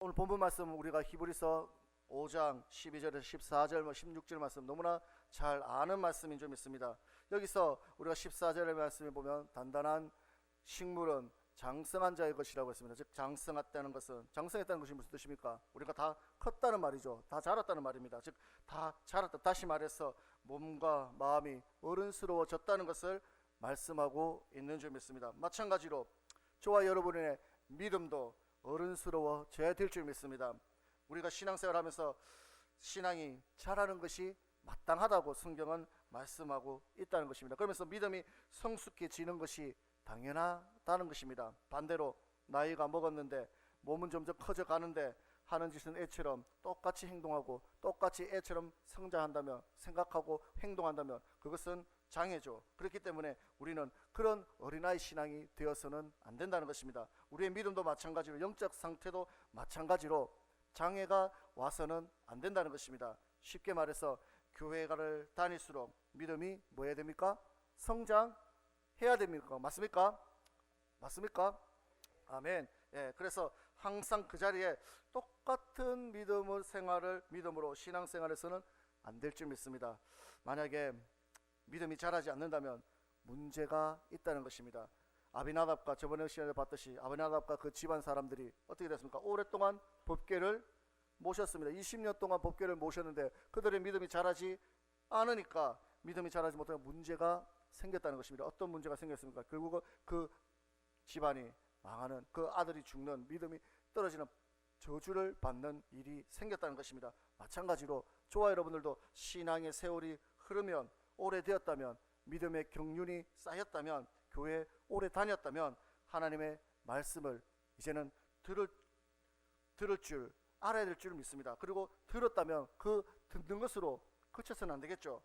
오늘 본문 말씀 우리가 히브리서 5장 12절에서 14절, 16절 말씀 너무나 잘 아는 말씀인 줄 믿습니다. 여기서 우리가 14절의 말씀에 보면 단단한 식물은 장성한 자의 것이라고 했습니다. 즉 장성했다는 것은, 장성했다는 것이 무슨 뜻입니까? 우리가 다 컸다는 말이죠. 다 자랐다는 말입니다. 즉 다 자랐다, 다시 말해서 몸과 마음이 어른스러워졌다는 것을 말씀하고 있는 줄 믿습니다. 마찬가지로 저와 여러분의 믿음도 어른스러워져야 될 줄 믿습니다. 우리가 신앙생활 하면서 신앙이 자라는 것이 마땅하다고 성경은 말씀하고 있다는 것입니다. 그러면서 믿음이 성숙해지는 것이 당연하다는 것입니다. 반대로 나이가 먹었는데 몸은 점점 커져 가는데 하는 짓은 애처럼 똑같이 행동하고 똑같이 애처럼 성장한다면, 생각하고 행동한다면 그것은 장애죠. 그렇기 때문에 우리는 그런 어린아이 신앙이 되어서는 안 된다는 것입니다. 우리의 믿음도 마찬가지로, 영적 상태도 마찬가지로 장애가 와서는 안 된다는 것입니다. 쉽게 말해서 교회를 다닐수록 믿음이 뭐 해야 됩니까? 성장해야 됩니까? 맞습니까? 맞습니까? 아멘. 예, 그래서 항상 그 자리에 똑같은 믿음으로 신앙생활에서는 안 될 줄 믿습니다. 만약에 믿음이 자라지 않는다면 문제가 있다는 것입니다. 아비나답과 저번에 시간에 봤듯이 아비나답과 그 집안 사람들이 어떻게 됐습니까? 오랫동안 법궤를 모셨습니다. 20년 동안 법궤를 모셨는데 그들의 믿음이 자라지 않으니까, 믿음이 자라지 못하면 문제가 생겼다는 것입니다. 어떤 문제가 생겼습니까? 결국 그 집안이 망하는, 그 아들이 죽는, 믿음이 떨어지는 저주를 받는 일이 생겼다는 것입니다. 마찬가지로 저와 여러분들도 신앙의 세월이 흐르면, 오래되었다면, 믿음의 경륜이 쌓였다면, 교회에 오래 다녔다면 하나님의 말씀을 이제는 들을 줄 알아야 될 줄 믿습니다. 그리고 들었다면 그 듣는 것으로 그쳐서는 안 되겠죠.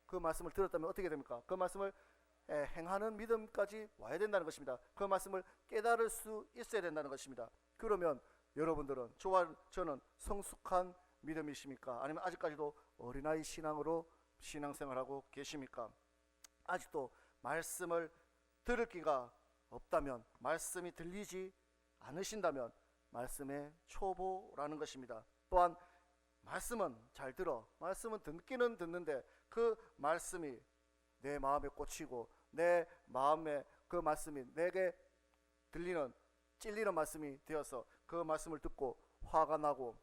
그 말씀을 들었다면 어떻게 됩니까? 그 말씀을 행하는 믿음까지 와야 된다는 것입니다. 그 말씀을 깨달을 수 있어야 된다는 것입니다. 그러면 여러분들은, 저와 저는 성숙한 믿음이십니까? 아니면 아직까지도 어린아이 신앙으로 신앙생활하고 계십니까? 아직도 말씀을 들을 기가 없다면, 말씀이 들리지 않으신다면 말씀의 초보라는 것입니다. 또한 말씀은 잘 들어, 말씀은 듣기는 듣는데 그 말씀이 내 마음에 꽂히고 내 마음에 그 말씀이 내게 들리는, 찔리는 말씀이 되어서 그 말씀을 듣고 화가 나고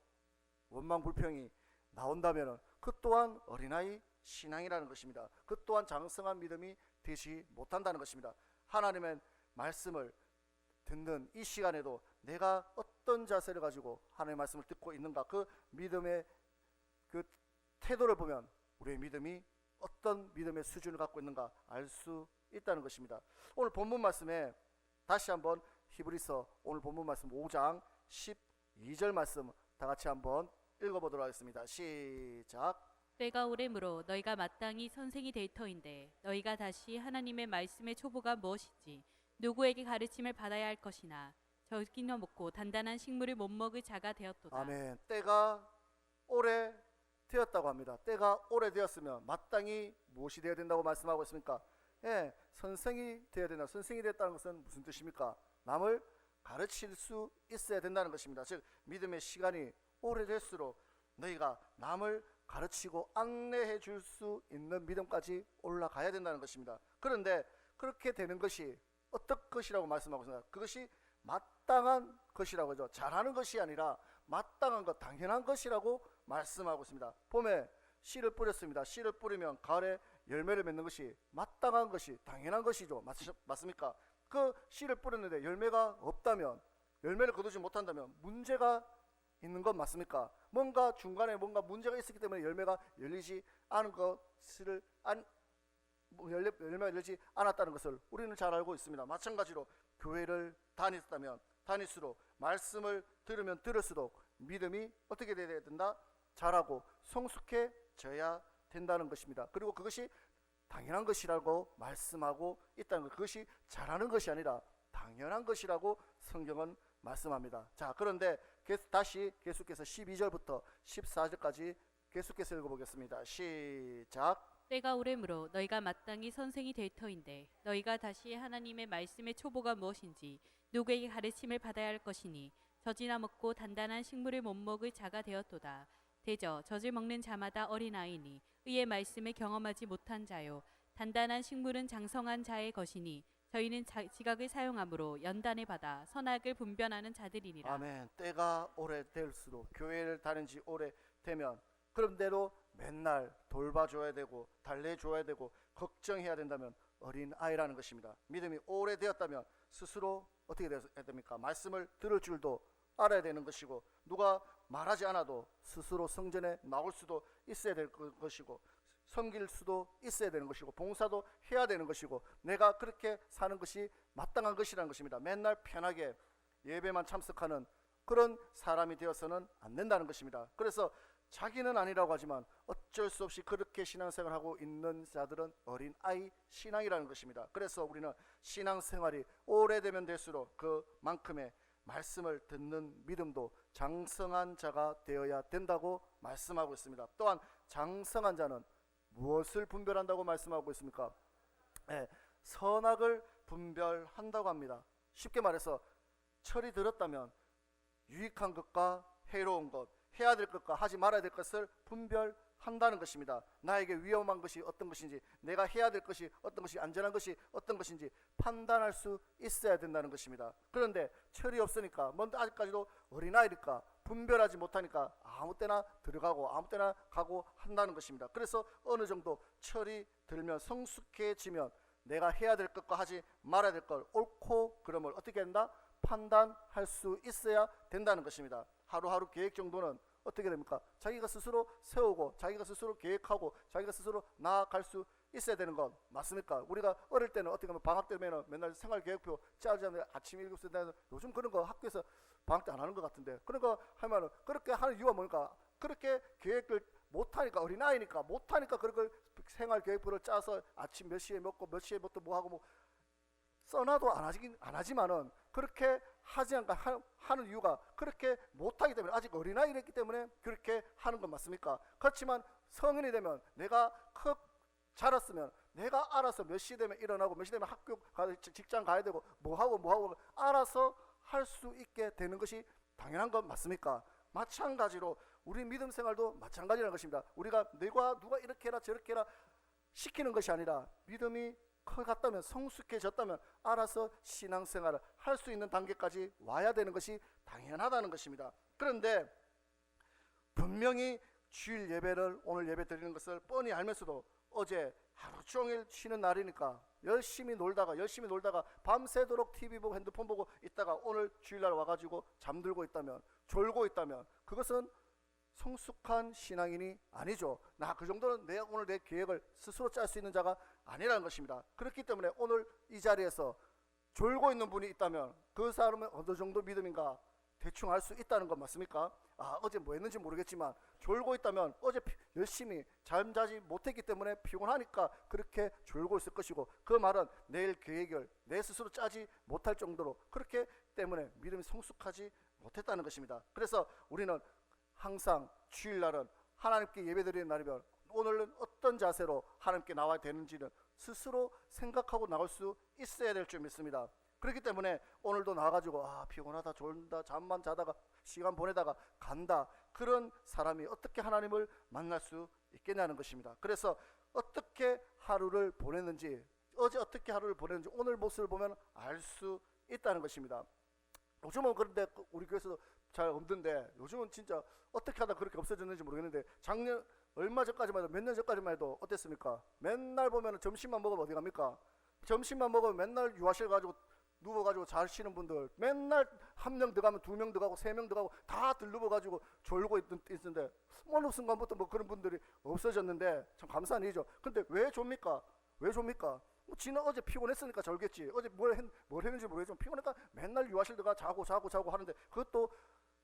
원망 불평이 나온다면 그 또한 어린아이 신앙이라는 것입니다. 그 또한 장성한 믿음이 되지 못한다는 것입니다. 하나님의 말씀을 듣는 이 시간에도 내가 어떤 자세를 가지고 하나님의 말씀을 듣고 있는가, 그 믿음의 그 태도를 보면 우리의 믿음이 어떤 믿음의 수준을 갖고 있는가 알 수 있다는 것입니다. 오늘 본문 말씀에 다시 한번 히브리서 오늘 본문 말씀 5장 12절 말씀 다 같이 한번 읽어보도록 하겠습니다. 시작. 때가 오래므로 너희가 마땅히 선생이 될 터인데 너희가 다시 하나님의 말씀의 초보가 무엇인지 누구에게 가르침을 받아야 할 것이나 적기나 먹고 단단한 식물을 못 먹을 자가 되었도다. 아멘. 때가 오래 되었다고 합니다. 때가 오래 되었으면 마땅히 무엇이 되어야 된다고 말씀하고 있습니까? 예, 선생이 되어야 된다. 선생이 됐다는 것은 무슨 뜻입니까? 남을 가르칠 수 있어야 된다는 것입니다. 즉 믿음의 시간이 오래될수록 너희가 남을 가르치고 안내해 줄 수 있는 믿음까지 올라가야 된다는 것입니다. 그런데 그렇게 되는 것이 어떤 것이라고 말씀하고 있습니다. 그것이 마땅한 것이라고 하죠. 잘하는 것이 아니라 마땅한 것, 당연한 것이라고 말씀하고 있습니다. 봄에 씨를 뿌렸습니다. 씨를 뿌리면 가을에 열매를 맺는 것이 마땅한 것이, 당연한 것이죠. 맞습니까? 그 씨를 뿌렸는데 열매가 없다면, 열매를 거두지 못한다면 문제가 있는 건 맞습니까? 뭔가 중간에 뭔가 문제가 있었기 때문에 열매가 열리지 않은 것을 열매가 열리지 않았다는 것을 우리는 잘 알고 있습니다. 마찬가지로 교회를 다닐수록, 말씀을 들으면 들을수록 믿음이 어떻게 되어야 된다? 자라고 성숙해져야 된다는 것입니다. 그리고 그것이 당연한 것이라고 말씀하고 있다는 것, 그것이 잘하는 것이 아니라 당연한 것이라고 성경은 말씀합니다. 자, 그런데 다시 계속해서 12절부터 14절까지 계속해서 읽어보겠습니다. 시작. 때가 오래므로 너희가 마땅히 선생이 될 터인데 너희가 다시 하나님의 말씀의 초보가 무엇인지 누구에게 가르침을 받아야 할 것이니 젖이나 먹고 단단한 식물을 못 먹을 자가 되었도다. 대저 젖을 먹는 자마다 어린아이니 의의 말씀을 경험하지 못한 자요. 단단한 식물은 장성한 자의 것이니 저희는 지각을 사용함으로 연단을 받아 선악을 분별하는 자들이니라. 아멘. 때가 오래될수록 교회를 다닌 지 오래되면 그런데도 맨날 돌봐줘야 되고 달래줘야 되고 걱정해야 된다면 어린 아이라는 것입니다. 믿음이 오래되었다면 스스로 어떻게 해야 됩니까? 말씀을 들을 줄도 알아야 되는 것이고 누가 말하지 않아도 스스로 성전에 나올 수도 있어야 될 것이고 섬길 수도 있어야 되는 것이고 봉사도 해야 되는 것이고 내가 그렇게 사는 것이 마땅한 것이라는 것입니다. 맨날 편하게 예배만 참석하는 그런 사람이 되어서는 안 된다는 것입니다. 그래서 자기는 아니라고 하지만 어쩔 수 없이 그렇게 신앙생활하고 있는 자들은 어린아이 신앙이라는 것입니다. 그래서 우리는 신앙생활이 오래되면 될수록 그만큼의 말씀을 듣는 믿음도 장성한 자가 되어야 된다고 말씀하고 있습니다. 또한 장성한 자는 무엇을 분별한다고 말씀하고 있습니까? 선악을 분별한다고 합니다. 쉽게 말해서 철이 들었다면 유익한 것과 해로운 것, 해야 될 것과 하지 말아야 될 것을 분별한다는 것입니다. 나에게 위험한 것이 어떤 것인지, 내가 해야 될 것이 어떤 것이, 안전한 것이 어떤 것인지 판단할 수 있어야 된다는 것입니다. 그런데 철이 없으니까, 아직까지도 어린아이니까 분별하지 못하니까 아무 때나 들어가고 아무 때나 가고 한다는 것입니다. 그래서 어느 정도 철이 들면, 성숙해지면 내가 해야 될 것과 하지 말아야 될 것, 옳고 그름을 어떻게 한다? 판단할 수 있어야 된다는 것입니다. 하루하루 계획 정도는 어떻게 됩니까? 자기가 스스로 세우고 자기가 스스로 계획하고 자기가 스스로 나아갈 수 있어야 되는 건 맞습니까? 우리가 어릴 때는 어떻게 하면 방학 때면 맨날 생활계획표 짜자면 아침 7시 되는, 요즘 그런 거 학교에서 방학 때 안 하는 것 같은데, 그런 거 하면은 그렇게 하는 이유가 뭡니까? 그렇게 계획을 못하니까, 어린아이니까 못하니까 그런 걸 생활계획표를 짜서 아침 몇 시에 먹고 몇 시에부터 뭐 하고 뭐 써놔도 안 하지만은 그렇게 하지 않고 하는 이유가 그렇게 못하기 때문에, 아직 어린아이였기 때문에 그렇게 하는 건 맞습니까? 그렇지만 성인이 되면, 내가 자랐으면 내가 알아서 몇 시 되면 일어나고 몇 시 되면 학교 가야, 직장 가야 되고 뭐하고 알아서 할 수 있게 되는 것이 당연한 건 맞습니까? 마찬가지로 우리 믿음 생활도 마찬가지라는 것입니다. 우리가 누가 이렇게 해라 저렇게 해라 시키는 것이 아니라, 믿음이 커갔다면, 성숙해졌다면 알아서 신앙생활을 할 수 있는 단계까지 와야 되는 것이 당연하다는 것입니다. 그런데 분명히 주일 예배를, 오늘 예배 드리는 것을 뻔히 알면서도 어제 하루 종일 쉬는 날이니까 열심히 놀다가 밤새도록 TV 보고 핸드폰 보고 있다가 오늘 주일날 와가지고 잠들고 있다면, 졸고 있다면 그것은 성숙한 신앙인이 아니죠. 나 그 정도는 오늘 내 계획을 스스로 짤 수 있는 자가 아니라는 것입니다. 그렇기 때문에 오늘 이 자리에서 졸고 있는 분이 있다면 그 사람은 어느 정도 믿음인가 대충 알 수 있다는 건 맞습니까? 어제 뭐 했는지 모르겠지만 졸고 있다면 어제 열심히 잠자지 못했기 때문에 피곤하니까 그렇게 졸고 있을 것이고, 그 말은 내일 계획을 내 스스로 짜지 못할 정도로 그렇기 때문에 믿음이 성숙하지 못했다는 것입니다. 그래서 우리는 항상 주일날은 하나님께 예배드리는 날이면 오늘은 어떤 자세로 하나님께 나와야 되는지는 스스로 생각하고 나올 수 있어야 될 줄 믿습니다. 그렇기 때문에 오늘도 나와가지고 피곤하다, 졸다, 잠만 자다가 시간 보내다가 간다, 그런 사람이 어떻게 하나님을 만날 수 있겠냐는 것입니다. 그래서 어떻게 하루를 보냈는지, 어제 어떻게 하루를 보냈는지 오늘 모습을 보면 알 수 있다는 것입니다. 요즘은 그런데 우리 교회에서도 잘 없는데, 요즘은 진짜 어떻게 하다 그렇게 없어졌는지 모르겠는데, 작년 얼마 전까지만 해도, 몇 년 전까지만 해도 어땠습니까? 맨날 보면 점심만 먹으면 어디 갑니까? 점심만 먹으면 맨날 유아실 가지고 누워가지고 잘 쉬는 분들, 맨날 한 명 들어가면 두 명 들어가고 세 명 들어가고 다 들누워가지고 졸고 있는데, 어느 순간부터 뭐 그런 분들이 없어졌는데 참 감사한 일이죠. 근데 왜 좁니까? 지난 어제 피곤했으니까 졸겠지. 어제 뭘 했는지 모르겠지만 피곤하니까 맨날 유아실 들어가 자고 하는데, 그것도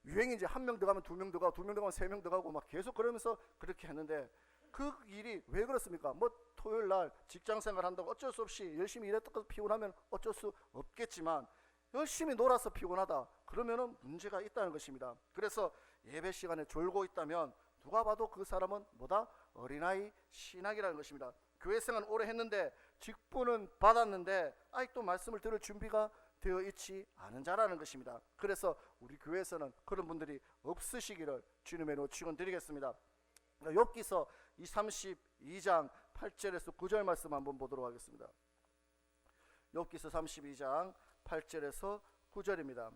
유행인지 한 명 들어가면 두 명 들어가고 두 명 들어가면 세 명 들어가고 막 계속 그러면서 그렇게 했는데, 그 일이 왜 그렇습니까? 뭐 토요일 날 직장 생활 한다고 어쩔 수 없이 열심히 일했다고 피곤하면 어쩔 수 없겠지만, 열심히 놀아서 피곤하다 그러면은 문제가 있다는 것입니다. 그래서 예배 시간에 졸고 있다면 누가 봐도 그 사람은 뭐다? 어린아이 신학이라는 것입니다. 교회 생활 오래 했는데 직분은 받았는데 아직도 말씀을 들을 준비가 되어 있지 않은 자라는 것입니다. 그래서 우리 교회에서는 그런 분들이 없으시기를 주님의 이름으로 축원드리겠습니다. 욥기서 32장 8절에서 9절 말씀 한번 보도록 하겠습니다. 욥기서 32장 8절에서 9절입니다.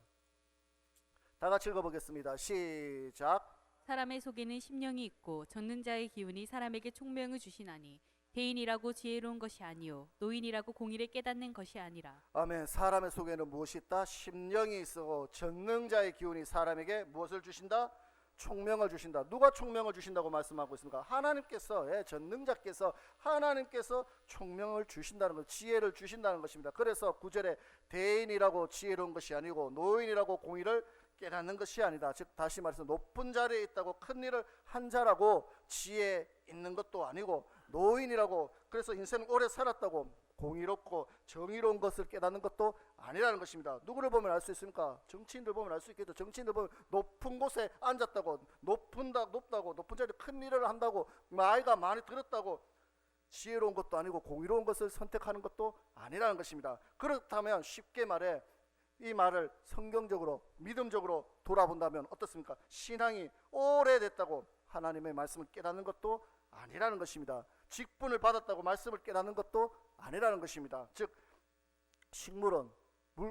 다 같이 읽어보겠습니다. 시작. 사람의 속에는 심령이 있고 적는 자의 기운이 사람에게 총명을 주시나니 대인이라고 지혜로운 것이 아니요 노인이라고 공의를 깨닫는 것이 아니라. 아멘. 사람의 속에는 무엇이 있다? 심령이 있어 전능자의 기운이 사람에게 무엇을 주신다? 총명을 주신다. 누가 총명을 주신다고 말씀하고 있습니까? 하나님께서, 전능자께서 하나님께서 총명을 주신다는 것, 지혜를 주신다는 것입니다. 그래서 9절에 대인이라고 지혜로운 것이 아니고 노인이라고 공의를 깨닫는 것이 아니다. 즉 다시 말해서 높은 자리에 있다고 큰 일을 한 자라고 지혜 있는 것도 아니고 노인이라고 그래서 인생을 오래 살았다고 공의롭고 정의로운 것을 깨닫는 것도 아니라는 것입니다. 누구를 보면 알 수 있습니까? 정치인들 보면 알 수 있겠죠. 정치인들 보면 높은 곳에 앉았다고 높은 자리에 큰 일을 한다고 나이가 많이 들었다고 지혜로운 것도 아니고 공의로운 것을 선택하는 것도 아니라는 것입니다. 그렇다면 쉽게 말해 이 말을 성경적으로 믿음적으로 돌아본다면 어떻습니까? 신앙이 오래됐다고 하나님의 말씀을 깨닫는 것도 아니라는 것입니다. 직분을 받았다고 말씀을 깨닫는 것도 아니라는 것입니다. 즉 식물은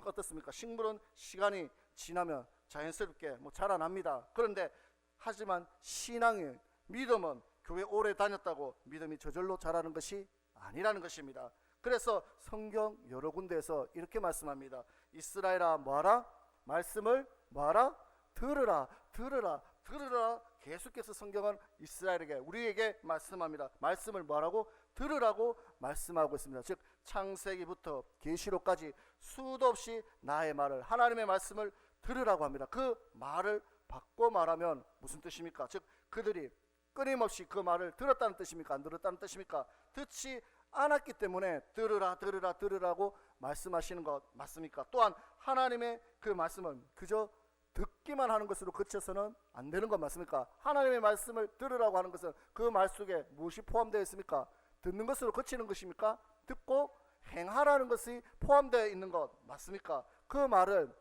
어떻습니까? 식물은 시간이 지나면 자연스럽게 자라납니다. 그런데 하지만 신앙의 믿음은 교회 오래 다녔다고 믿음이 저절로 자라는 것이 아니라는 것입니다. 그래서 성경 여러 군데에서 이렇게 말씀합니다. 이스라엘아 뭐하라? 말씀을 뭐하라? 들으라. 계속해서 성경은 이스라엘에게 우리에게 말씀합니다. 말씀을 뭐라고? 들으라고 말씀하고 있습니다. 즉 창세기부터 계시록까지 수도 없이 나의 말을 하나님의 말씀을 들으라고 합니다. 그 말을 바꿔 말하면 무슨 뜻입니까? 즉 그들이 끊임없이 그 말을 들었다는 뜻입니까? 안 들었다는 뜻입니까? 듣지 않았기 때문에 들으라고 말씀하시는 것 맞습니까? 또한 하나님의 그 말씀은 그저 듣기만 하는 것으로 그쳐서는 안 되는 것 맞습니까? 하나님의 말씀을 들으라고 하는 것은 그 말 속에 무엇이 포함되어 있습니까? 듣는 것으로 그치는 것입니까? 듣고 행하라는 것이 포함되어 있는 것 맞습니까? 그 말을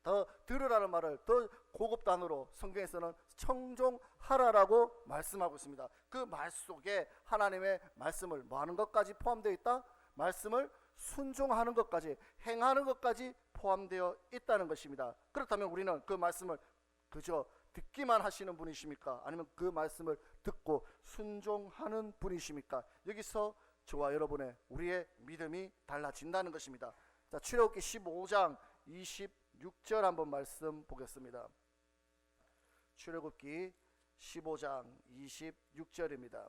더 들으라는 말을 더 고급 단어로 성경에서는 청종하라라고 말씀하고 있습니다. 그 말 속에 하나님의 말씀을 뭐하는 것까지 포함되어 있다? 말씀을 순종하는 것까지 행하는 것까지 포함되어 있다는 것입니다. 그렇다면 우리는 그 말씀을 그저 듣기만 하시는 분이십니까? 아니면 그 말씀을 듣고 순종하는 분이십니까? 여기서 저와 여러분의 우리의 믿음이 달라진다는 것입니다. 자, 출애굽기 15장 26절 한번 말씀 보겠습니다. 출애굽기 15장 26절입니다.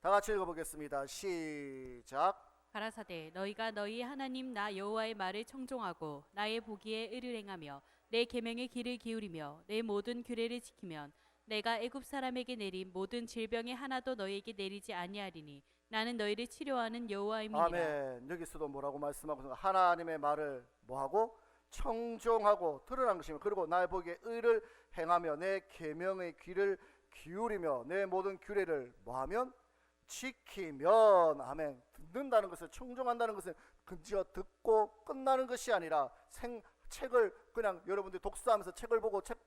다 같이 읽어보겠습니다. 시작. 가라사대 너희가 너희 하나님 나 여호와의 말을 청종하고 나의 보기에 의를 행하며 내 계명의 귀를 기울이며 내 모든 규례를 지키면 내가 애굽 사람에게 내린 모든 질병의 하나도 너희에게 내리지 아니하리니 나는 너희를 치료하는 여호와임이니라. 아멘. 여기서도 뭐라고 말씀하고 있습니까? 하나님의 말을 뭐하고? 청종하고 들으라는 것입니다. 그리고 나의 보기에 의를 행하며 내 계명의 귀를 기울이며 내 모든 규례를 뭐하면? 지키면. 아멘. 듣는다는 것을 청종한다는 것은 그저 듣고 끝나는 것이 아니라 책을 그냥 여러분들이 독서하면서 책을 보고 책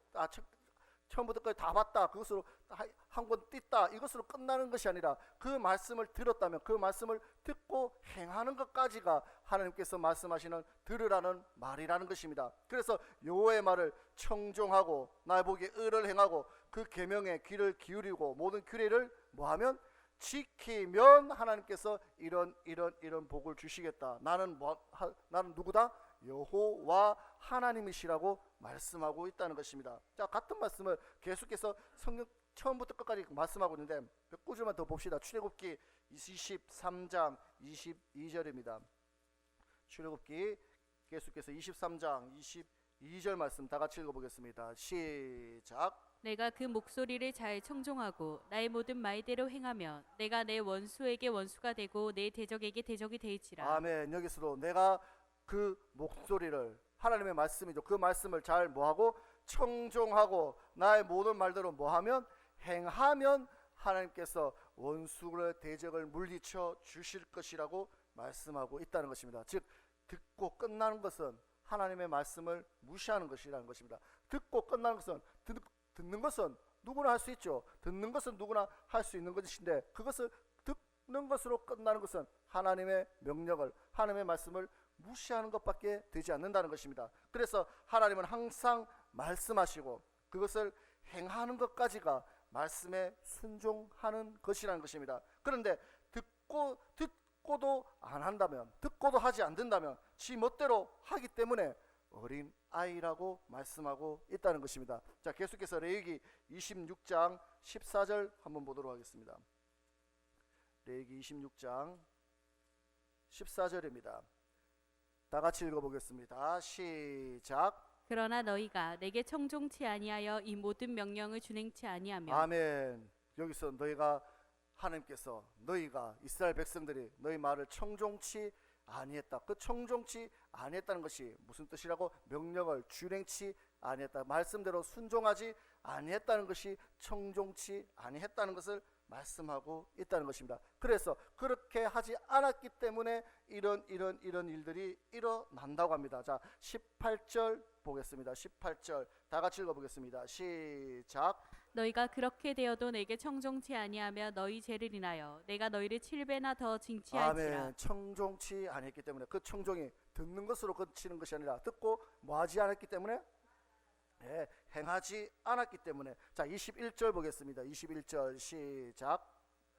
처음부터 끝까지 다 봤다 그것으로 한 권 띄다 이것으로 끝나는 것이 아니라 그 말씀을 들었다면 그 말씀을 듣고 행하는 것까지가 하나님께서 말씀하시는 들으라는 말이라는 것입니다. 그래서 여호와의 말을 청종하고 나의 보기에 의를 행하고 그 계명에 귀를 기울이고 모든 규례를 뭐하면? 지키면 하나님께서 이런 복을 주시겠다. 나는 누구다? 여호와 하나님이시라고 말씀하고 있다는 것입니다. 자, 같은 말씀을 계속해서 성경 처음부터 끝까지 말씀하고 있는데 몇 구절만 더 봅시다. 출애굽기 23장 22절입니다. 출애굽기 계속해서 23장 22절 말씀 다 같이 읽어보겠습니다. 시작. 내가 그 목소리를 잘 청종하고 나의 모든 말대로 행하면 내가 내 원수에게 원수가 되고 내 대적에게 대적이 되지라. 아멘. 여기서도 내가 그 목소리를 하나님의 말씀이죠. 그 말씀을 잘 뭐하고? 청종하고 나의 모든 말대로 뭐하면? 행하면 하나님께서 원수의 대적을 물리쳐 주실 것이라고 말씀하고 있다는 것입니다. 즉 듣고 끝나는 것은 하나님의 말씀을 무시하는 것이라는 것입니다. 듣고 끝나는 것은 듣는 것은 누구나 할 수 있죠. 듣는 것은 누구나 할 수 있는 것인데 그것을 듣는 것으로 끝나는 것은 하나님의 명령을 하나님의 말씀을 무시하는 것밖에 되지 않는다는 것입니다. 그래서 하나님은 항상 말씀하시고 그것을 행하는 것까지가 말씀에 순종하는 것이라는 것입니다. 그런데 듣고도 안 한다면, 듣고도 하지 않는다면 지 멋대로 하기 때문에 어린 아이라고 말씀하고 있다는 것입니다. 자, 계속해서 레위기 26장 14절 한번 보도록 하겠습니다. 레위기 26장 14절입니다. 다 같이 읽어보겠습니다. 시작. 그러나 너희가 내게 청종치 아니하여 이 모든 명령을 준행치 아니하며 아멘. 여기서 너희가 하나님께서 너희가 이스라엘 백성들이 너희 말을 청종치 아니했다. 그 청종치 아니했다는 것이 무슨 뜻이라고? 명령을 준행치 아니했다. 말씀대로 순종하지 아니했다는 것이 청종치 아니했다는 것을 말씀하고 있다는 것입니다. 그래서 그렇게 하지 않았기 때문에 이런 일들이 일어난다고 합니다. 자, 18절 보겠습니다. 18절 다 같이 읽어보겠습니다. 시작. 너희가 그렇게 되어도 내게 청종치 아니하며 너희 죄를 인하여 내가 너희를 7배나 더 징치할지라. 아멘. 청종치 아니했기 때문에 그 청종이 듣는 것으로 그치는 것이 아니라 듣고 뭐하지 않았기 때문에 행하지 않았기 때문에. 자, 21절 보겠습니다. 21절 시작.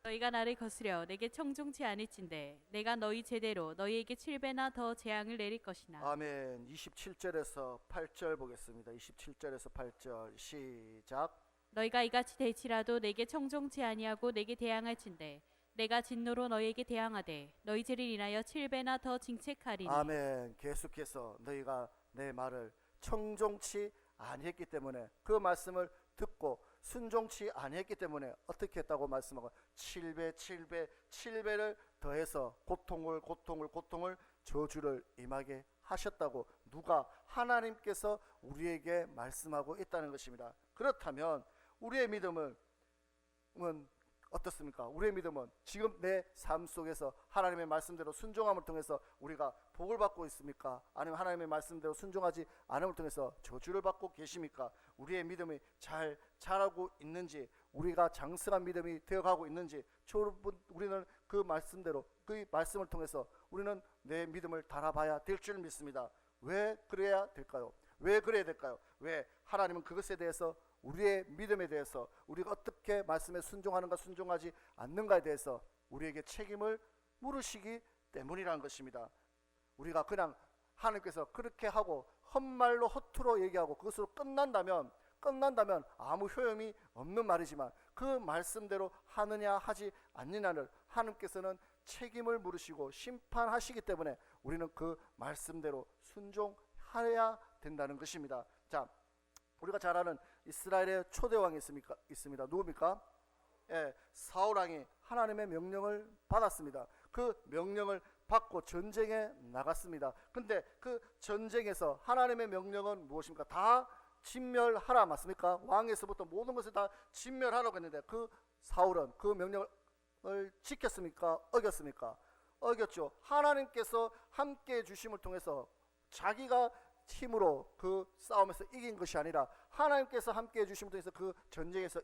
너희가 나를 거스려 내게 청종치 않을진대 내가 너희 제대로 너희에게 7배나 더 재앙을 내릴 것이나. 아멘. 27절에서 8절 보겠습니다. 27절에서 8절 시작. 너희가 이같이 될지라도 내게 청종치 아니하고 내게 대항할진대 내가 진노로 너희에게 대항하되 너희 죄를 인하여 7배나 더 징책하리니. 아멘. 계속해서 너희가 내 말을 청종치 아니했기 때문에 그 말씀을 듣고 순종치 아니했기 때문에 어떻게 했다고 말씀하고 7배를 더해서 고통을 저주를 임하게 하셨다고 누가? 하나님께서 우리에게 말씀하고 있다는 것입니다. 그렇다면 우리의 믿음은 어떻습니까? 우리의 믿음은 지금 내 삶 속에서 하나님의 말씀대로 순종함을 통해서 우리가 복을 받고 있습니까? 아니면 하나님의 말씀대로 순종하지 않음을 통해서 저주를 받고 계십니까? 우리의 믿음이 잘 자라고 있는지, 우리가 장성한 믿음이 되어가고 있는지, 우리는 그 말씀대로, 그 말씀을 통해서 우리는 내 믿음을 달아봐야 될 줄 믿습니다. 왜 그래야 될까요? 왜 그래야 될까요? 왜? 하나님은 그것에 대해서, 우리의 믿음에 대해서, 우리가 어떻게 말씀에 순종하는가 순종하지 않는가에 대해서 우리에게 책임을 물으시기 때문이라는 것입니다. 우리가 그냥 하나님께서 그렇게 하고 헛말로 허투루 얘기하고 그것으로 끝난다면 아무 효용이 없는 말이지만 그 말씀대로 하느냐 하지 않느냐를 하나님께서는 책임을 물으시고 심판하시기 때문에 우리는 그 말씀대로 순종해야 된다는 것입니다. 자, 우리가 잘 아는 이스라엘의 초대왕이 있습니다. 누굽니까? 사울왕이 하나님의 명령을 받았습니다. 그 명령을 받고 전쟁에 나갔습니다. 근데 그 전쟁에서 하나님의 명령은 무엇입니까? 다 진멸하라, 맞습니까? 왕에서부터 모든 것을 다 진멸하라고 했는데 그 사울은 그 명령을 지켰습니까? 어겼습니까? 어겼죠. 하나님께서 함께 해주심을 통해서 자기가 힘으로 그 싸움에서 이긴 것이 아니라 하나님께서 함께 해주심을 통해서 그 전쟁에서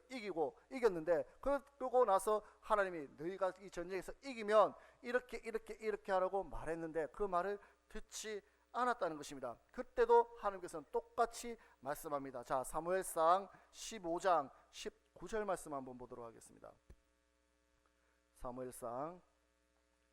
이겼는데, 그러고 나서 하나님이 너희가 이 전쟁에서 이기면 이렇게 하라고 말했는데 그 말을 듣지 않았다는 것입니다. 그때도 하나님께서는 똑같이 말씀합니다. 자, 사무엘상 15장 19절 말씀 한번 보도록 하겠습니다. 사무엘상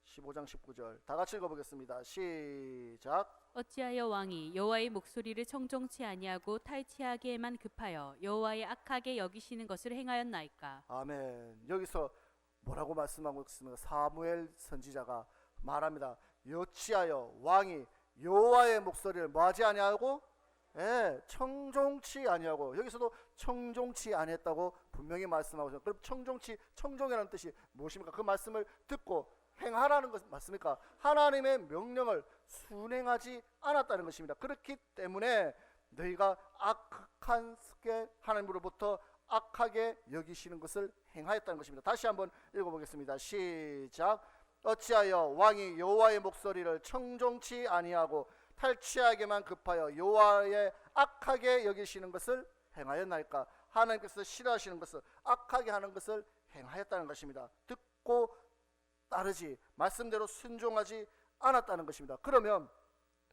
15장 19절 다 같이 읽어보겠습니다. 시작. 어찌하여 왕이 여호와의 목소리를 청종치 아니하고 탈취하기에만 급하여 여호와의 악하게 여기시는 것을 행하였나이까. 아멘. 여기서 뭐라고 말씀하고 있습니까? 사무엘 선지자가 말합니다. 어찌하여 왕이 여호와의 목소리를 뭐하지 아니하고 청종치 아니하고, 여기서도 청종치 아니했다고 분명히 말씀하고 있습니다. 그럼 청종이라는 뜻이 무엇입니까? 그 말씀을 듣고 행하라는 것 맞습니까? 하나님의 명령을 순행하지 않았다는 것입니다. 그렇기 때문에 너희가 악하게 하나님으로부터 악하게 여기시는 것을 행하였다는 것입니다. 다시 한번 읽어보겠습니다. 시작. 어찌하여 왕이 여호와의 목소리를 청종치 아니하고 탈취하게만 급하여 여호와의 악하게 여기시는 것을 행하였나이까. 하나님께서 싫어하시는 것을, 악하게 하는 것을 행하였다는 것입니다. 듣고 따르지, 말씀대로 순종하지 않았다는 것입니다. 그러면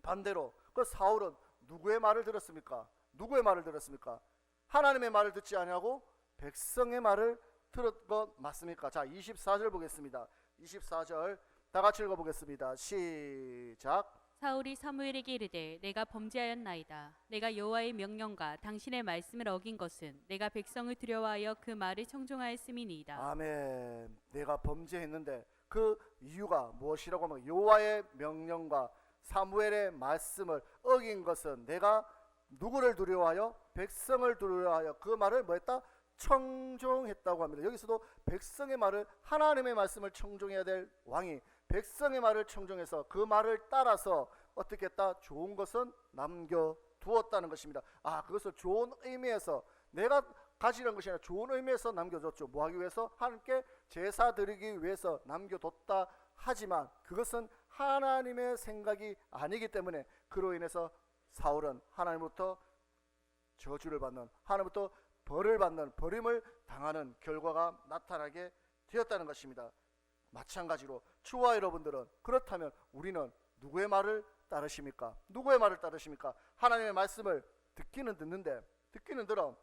반대로 그 사울은 누구의 말을 들었습니까? 누구의 말을 들었습니까? 하나님의 말을 듣지 아니하고 백성의 말을 들은 것 맞습니까? 자, 24절 보겠습니다. 24절 다 같이 읽어보겠습니다. 시작. 사울이 사무엘에게 이르되 내가 범죄하였나이다. 내가 여호와의 명령과 당신의 말씀을 어긴 것은 내가 백성을 두려워하여 그 말을 청종하였음이니이다. 아멘. 내가 범죄했는데 그 이유가 무엇이라고 하면 여호와의 명령과 사무엘의 말씀을 어긴 것은 내가 누구를 두려워하여? 백성을 두려워하여 그 말을 뭐했다? 청종했다고 합니다. 여기서도 백성의 말을, 하나님의 말씀을 청종해야 될 왕이 백성의 말을 청종해서 그 말을 따라서 어떻게 했다? 좋은 것은 남겨두었다는 것입니다. 그것을 좋은 의미에서, 내가 가지는 것이 아니라 좋은 의미에서 남겨줬죠. 뭐 하기 위해서? 하나님께 제사 드리기 위해서 남겨뒀다 하지만 그것은 하나님의 생각이 아니기 때문에 그로 인해서 사울은 하나님부터 저주를 받는, 하나님부터 벌을 받는, 버림을 당하는 결과가 나타나게 되었다는 것입니다. 마찬가지로 저와 여러분들은, 그렇다면 우리는 누구의 말을 따르십니까? 누구의 말을 따르십니까? 하나님의 말씀을 듣기는 듣는데, 듣기는 들어.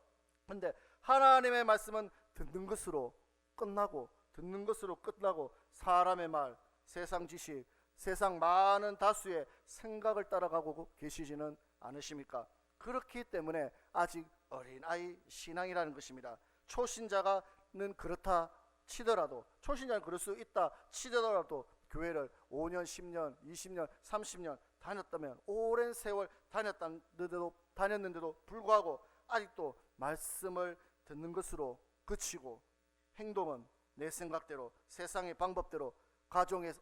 근데 하나님의 말씀은 듣는 것으로 끝나고, 듣는 것으로 끝나고 사람의 말, 세상 지식, 세상 많은 다수의 생각을 따라가고 계시지는 않으십니까? 그렇기 때문에 아직 어린아이 신앙이라는 것입니다. 초신자가는 그렇다 치더라도, 초신자는 그럴 수 있다 치더라도 교회를 5년, 10년, 20년, 30년 다녔다면, 오랜 세월 다녔는데도 불구하고 아직도 말씀을 듣는 것으로 그치고 행동은 내 생각대로, 세상의 방법대로,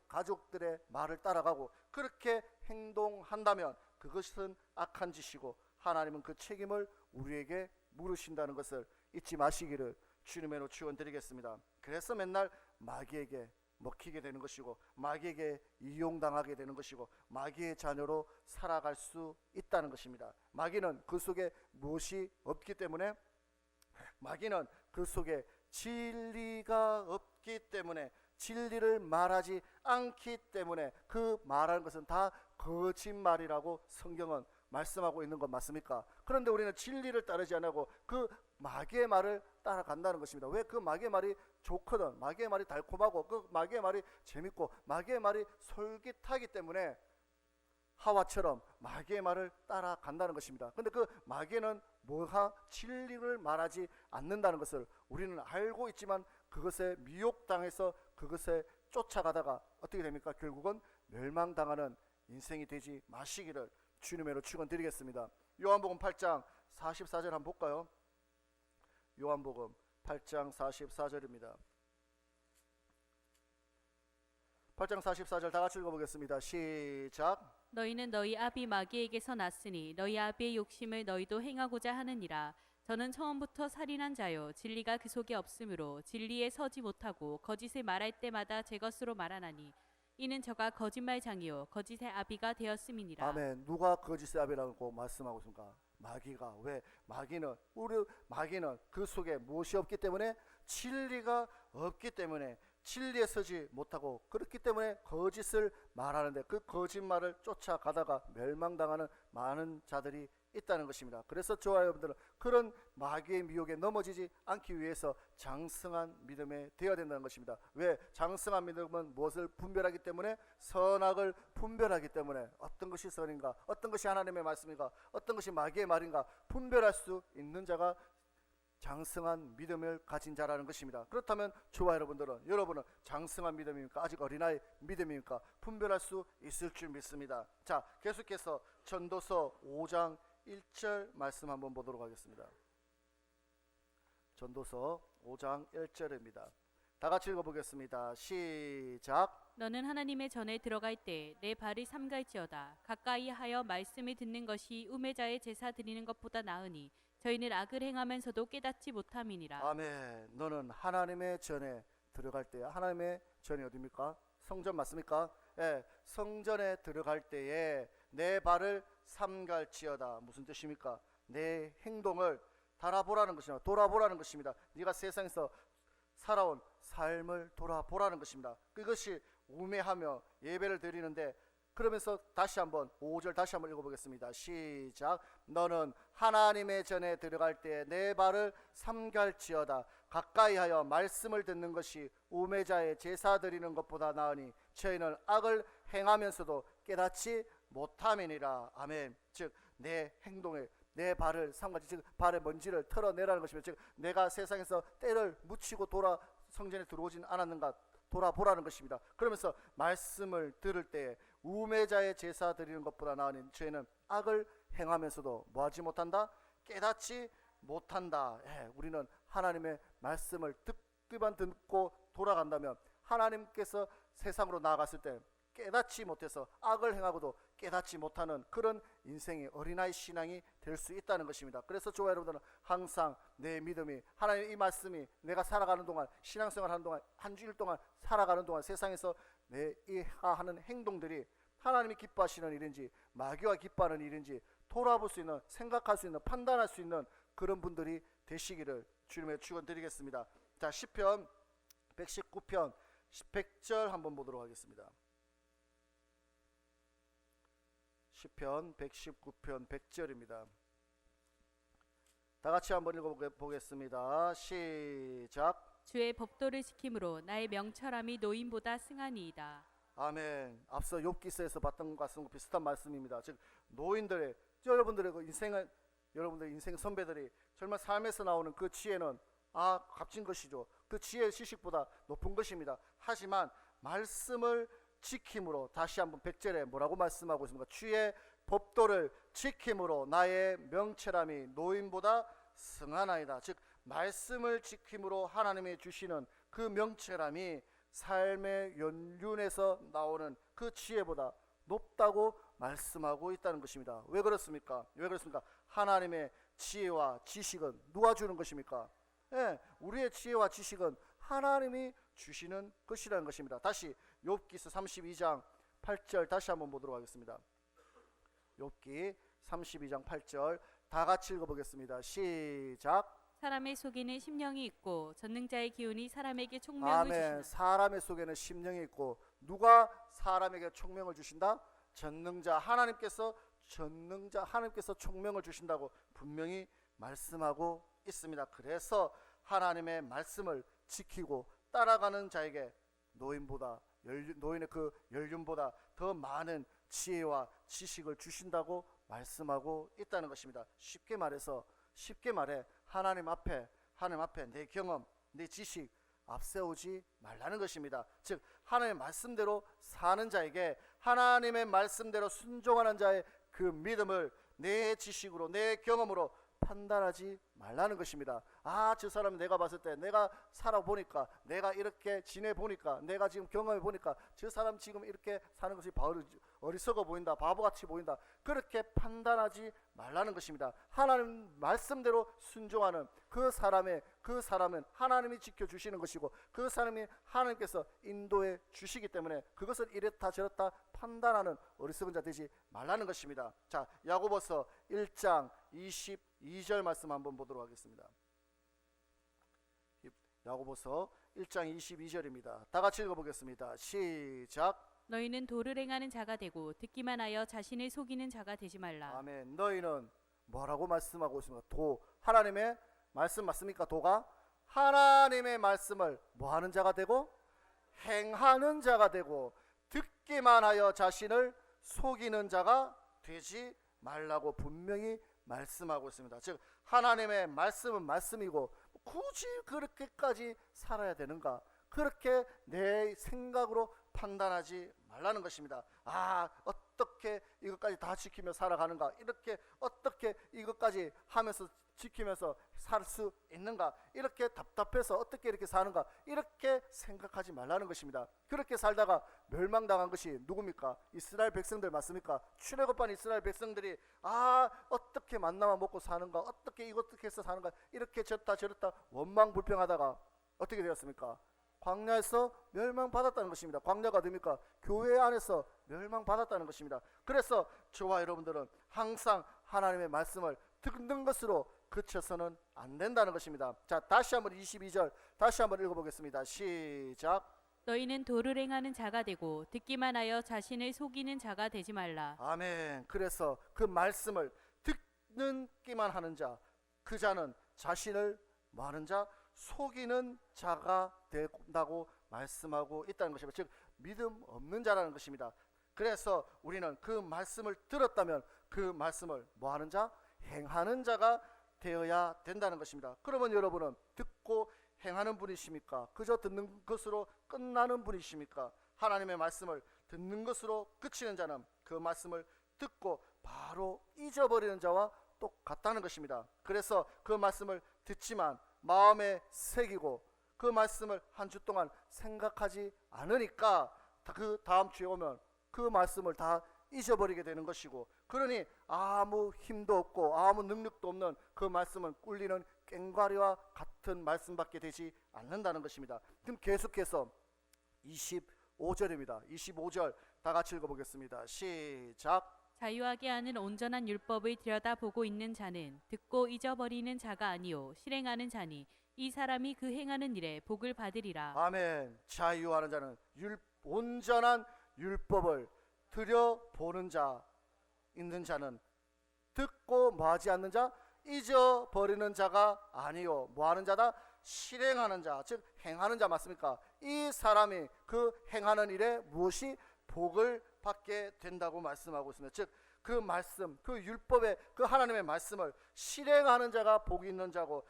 가족들의 말을 따라가고 그렇게 행동한다면 그것은 악한 짓이고 하나님은 그 책임을 우리에게 물으신다는 것을 잊지 마시기를 주님의 축원드리겠습니다. 그래서 맨날 마귀에게 먹히게 되는 것이고 마귀에게 이용당하게 되는 것이고 마귀의 자녀로 살아갈 수 있다는 것입니다. 마귀는 그 속에 무엇이 없기 때문에, 마귀는 그 속에 진리가 없기 때문에, 진리를 말하지 않기 때문에 그 말하는 것은 다 거짓말이라고 성경은 말씀하고 있는 것 맞습니까? 그런데 우리는 진리를 따르지 않고 그 마귀의 말을 따라간다는 것입니다. 왜? 그 마귀의 말이 좋거든, 마귀의 말이 달콤하고 그 마귀의 말이 재밌고 마귀의 말이 솔깃하기 때문에 하와처럼 마귀의 말을 따라간다는 것입니다. 그런데 그 마귀는 진리를 말하지 않는다는 것을 우리는 알고 있지만 그것에 미혹당해서 그것에 쫓아가다가 어떻게 됩니까? 결국은 멸망당하는 인생이 되지 마시기를 주님으로 축원드리겠습니다. 요한복음 8장 44절 한번 볼까요? 요한복음 8장 44절입니다. 8장 44절 다 같이 읽어보겠습니다. 시작. 너희는 너희 아비 마귀에게서 났으니 너희 아비의 욕심을 너희도 행하고자 하느니라. 저는 처음부터 살인한 자요 진리가 그 속에 없으므로 진리에 서지 못하고 거짓을 말할 때마다 제 것으로 말하나니 이는 저가 거짓말장이요 거짓의 아비가 되었음이니라. 아멘. 누가 거짓의 아비라고 말씀하고 있습니까? 마귀가. 왜? 마귀는 그 속에 무엇이 없기 때문에, 진리가 없기 때문에, 진리에 서지 못하고 그렇기 때문에 거짓을 말하는데 그 거짓말을 쫓아가다가 멸망당하는 많은 자들이 있다는 것입니다. 그래서 저와 여러분들은 그런 마귀의 미혹에 넘어지지 않기 위해서 장성한 믿음에 되어야 된다는 것입니다. 왜? 장성한 믿음은 무엇을 분별하기 때문에, 선악을 분별하기 때문에, 어떤 것이 선인가, 어떤 것이 하나님의 말씀인가, 어떤 것이 마귀의 말인가 분별할 수 있는 자가 장성한 믿음을 가진 자라는 것입니다. 그렇다면 저와 여러분은 장성한 믿음입니까? 아직 어린아이 믿음입니까? 분별할 수 있을 줄 믿습니다. 자, 계속해서 전도서 5장 1절 말씀 한번 보도록 하겠습니다. 전도서 5장 1절입니다. 다 같이 읽어보겠습니다. 시작. 너는 하나님의 전에 들어갈 때 내 발이 삼갈지어다. 가까이 하여 말씀을 듣는 것이 우매자의 제사 드리는 것보다 나으니 저희는 악을 행하면서도 깨닫지 못함이니라. 아멘. 너는 하나님의 전에 들어갈 때, 하나님의 전이 어디입니까? 성전 맞습니까? 예, 성전에 들어갈 때에 내 발을 삼갈지어다. 무슨 뜻입니까? 내 행동을 달아보라는 것입니다. 돌아보라는 것입니다. 네가 세상에서 살아온 삶을 돌아보라는 것입니다. 그것이 우매하며 예배를 드리는데, 그러면서 다시 한번 5절 다시 한번 읽어보겠습니다. 시작. 너는 하나님의 전에 들어갈 때 내 발을 삼갈지어다. 가까이하여 말씀을 듣는 것이 우매자의 제사 드리는 것보다 나으니 저희는 악을 행하면서도 깨닫지 못함이니라. 아멘. 즉 내 행동에 내 발을 삼가지, 즉 발의 먼지를 털어내라는 것이며, 즉 내가 세상에서 때를 묻히고 돌아 성전에 들어오진 않았는가 돌아보라는 것입니다. 그러면서 말씀을 들을 때 우매자의 제사 드리는 것보다 나으니 저희는 악을 행하면서도 뭐하지 못한다? 깨닫지 못한다. 예, 우리는 하나님의 말씀을 듣기만 듣고 돌아간다면 하나님께서 세상으로 나아갔을 때 깨닫지 못해서 악을 행하고도 깨닫지 못하는 그런 인생의 어린아이 신앙이 될 수 있다는 것입니다. 그래서 저와 여러분들은 항상 내 믿음이, 하나님 이 말씀이 내가 살아가는 동안, 신앙생활 하는 동안, 한 주일 동안 살아가는 동안 세상에서 내가 하는 행동들이 하나님이 기뻐하시는 일인지 마귀가 기뻐하는 일인지 돌아볼 수 있는, 생각할 수 있는, 판단할 수 있는 그런 분들이 되시기를 주님의 축원드리겠습니다. 자, 시편 119편 100절 한번 보도록 하겠습니다. 시편 119편 100절입니다. 다 같이 한번 읽어보겠습니다. 시작. 주의 법도를 지킴으로 나의 명철함이 노인보다 승하니이다. 아멘. 앞서 욥기서에서 봤던 것과 비슷한 말씀입니다. 즉 노인들의, 여러분들의 그 인생은, 여러분들의 인생 선배들이 정말 삶에서 나오는 그 지혜는 값진 것이죠. 그 지혜의 지식보다 높은 것입니다. 하지만 말씀을 지킴으로, 다시 한번 100절에 뭐라고 말씀하고 있습니까? 주의 법도를 지킴으로 나의 명철함이 노인보다 승하나이다. 즉 말씀을 지킴으로 하나님이 주시는 그 명철함이 삶의 연륜에서 나오는 그 지혜보다 높다고 말씀하고 있다는 것입니다. 왜 그렇습니까? 왜 그렇습니까? 하나님의 지혜와 지식은 누가 주는 것입니까? 예, 우리의 지혜와 지식은 하나님이 주시는 것이라는 것입니다. 다시 욥기서 32장 8절 다시 한번 보도록 하겠습니다. 욥기 32장 8절 다 같이 읽어보겠습니다. 시작. 사람의 속에는 심령이 있고 전능자의 기운이 사람에게 총명을 아멘. 주시나. 사람의 속에는 심령이 있고 누가 사람에게 총명을 주신다? 전능자 하나님께서 총명을 주신다고 분명히 말씀하고 있습니다. 그래서 하나님의 말씀을 지키고 따라가는 자에게 노인의 그 연륜보다 더 많은 지혜와 지식을 주신다고 말씀하고 있다는 것입니다. 쉽게 말해 하나님 앞에 내 경험, 내 지식 앞세우지 말라는 것입니다. 즉 하나님의 말씀대로 사는 자에게, 하나님의 말씀대로 순종하는 자의 그 믿음을 내 지식으로, 내 경험으로 판단하지 말라는 것입니다. 저 사람 내가 봤을 때, 내가 살아보니까, 내가 이렇게 지내보니까, 내가 지금 경험해보니까 저 사람 지금 이렇게 사는 것이 어리석어 보인다, 바보같이 보인다, 그렇게 판단하지 말라는 것입니다. 하나님 말씀대로 순종하는 그 사람은 하나님이 지켜주시는 것이고, 그 사람이 하나님께서 인도해 주시기 때문에 그것을 이렇다 저렇다 판단하는 어리석은 자 되지 말라는 것입니다. 자, 야고보서 1장 22절 말씀 한번 보도록 하겠습니다. 야고보서 1장 22절입니다. 다 같이 읽어보겠습니다. 시작. 너희는 도를 행하는 자가 되고 듣기만 하여 자신을 속이는 자가 되지 말라. 아멘. 너희는 뭐라고 말씀하고 있습니까? 하나님의 말씀 맞습니까? 도가 하나님의 말씀을 뭐하는 자가 되고 행하는 자가 되고 듣기만 하여 자신을 속이는 자가 되지 말라고 분명히 말씀하고 있습니다. 즉 하나님의 말씀은 말씀이고 굳이 그렇게까지 살아야 되는가? 그렇게 내 생각으로 판단하지 말라는 것입니다. 어떻게 이것까지 다 지키며 살아가는가? 이렇게 어떻게 이것까지 하면서 지키면서 살 수 있는가? 이렇게 답답해서 어떻게 이렇게 사는가? 이렇게 생각하지 말라는 것입니다. 그렇게 살다가 멸망당한 것이 누굽니까? 이스라엘 백성들 맞습니까? 출애굽한 이스라엘 백성들이 어떻게 만나만 먹고 사는가? 어떻게 해서 사는가? 이렇게 저렇다 원망불평하다가 어떻게 되었습니까? 광야에서 멸망받았다는 것입니다. 광야가 됩니까? 교회 안에서 멸망받았다는 것입니다. 그래서 저와 여러분들은 항상 하나님의 말씀을 듣는 것으로 그쳐서는 안 된다는 것입니다. 자, 다시 한번 22절 다시 한번 읽어보겠습니다. 시작. 너희는 도를 행하는 자가 되고 듣기만 하여 자신을 속이는 자가 되지 말라. 아멘. 그래서 그 말씀을 듣기만 하는 자, 그 자는 자신을 뭐하는 자? 속이는 자가 된다고 말씀하고 있다는 것입니다. 즉 믿음 없는 자라는 것입니다. 그래서 우리는 그 말씀을 들었다면 그 말씀을 뭐하는 자? 행하는 자가 되어야 된다는 것입니다. 그러면 여러분은 듣고 행하는 분이십니까? 그저 듣는 것으로 끝나는 분이십니까? 하나님의 말씀을 듣는 것으로 그치는 자는 그 말씀을 듣고 바로 잊어버리는 자와 똑같다는 것입니다. 그래서 그 말씀을 듣지만 마음에 새기고 그 말씀을 한 주 동안 생각하지 않으니까 그 다음 주에 오면 그 말씀을 다 잊어버리게 되는 것이고, 그러니 아무 힘도 없고 아무 능력도 없는 그 말씀은 꿀리는 꽹과리와 같은 말씀밖에 되지 않는다는 것입니다. 그럼 계속해서 25절입니다. 25절 다 같이 읽어보겠습니다. 시작. 자유하게 하는 온전한 율법을 들여다보고 있는 자는 듣고 잊어버리는 자가 아니요 실행하는 자니 이 사람이 그 행하는 일에 복을 받으리라. 아멘. 자유하는 자는 온전한 율법을 들여보는 자, 있는 자는 듣고 뭐하지 않는 자? 잊어버리는 자가 아니요 뭐하는 자다? 실행하는 자, 즉 행하는 자 맞습니까? 이 사람이 그 행하는 일에 무엇이 복을 받게 된다고 말씀하고 있습니다. 즉 그 말씀, 그 율법의 그 하나님의 말씀을 실행하는 자가 복이 있는 자고